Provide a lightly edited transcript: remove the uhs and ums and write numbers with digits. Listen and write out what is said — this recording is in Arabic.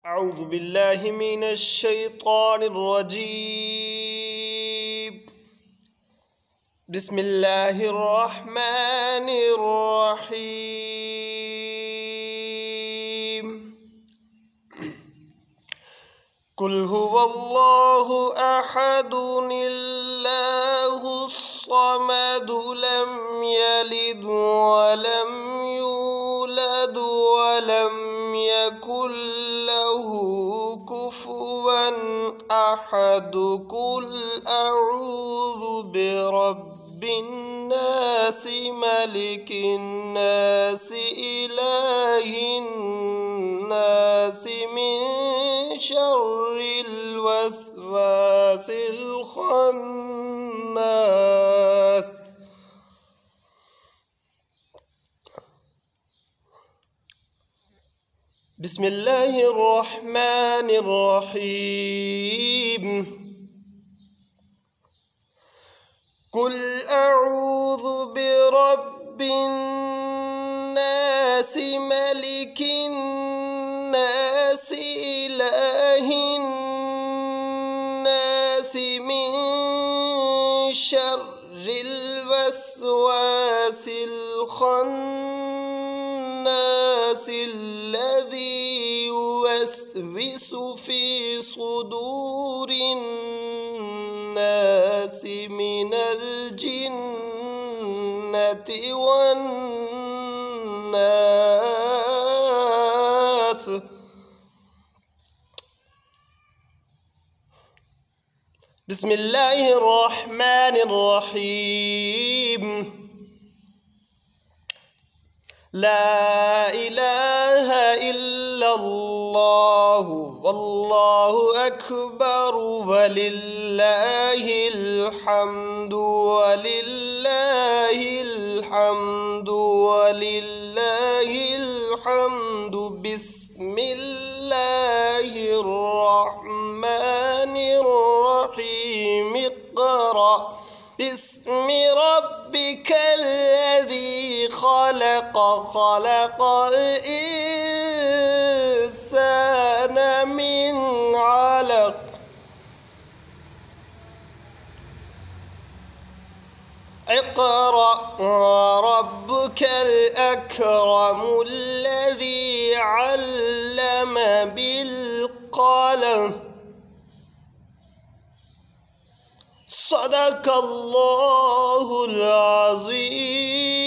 أعوذ بالله من الشيطان الرجيم. بسم الله الرحمن الرحيم. قل هو الله أحد الله الصمد لم يلد ولم يولد ولم يكن له كفوا أحد. قل أعوذ برب الناس ملك الناس إله الناس من شر الوسواس الخناس. بسم الله الرحمن الرحيم. قل أعوذ برب الناس ملك الناس إله الناس من شر الوسواس الخناس الذي يوسوس في صدور الناس من الجنة والناس. بسم الله الرحمن الرحيم. لا إله إلا الله والله أكبر ولله الحمد ولله الحمد ولله الحمد. بسم الله الرحمن الرحيم. اقرأ باسم ربك الذي خلق خلق الإنسان من علق. اقرأ ربك الأكرم الذي علم بالقلم. صدق الله العظيم.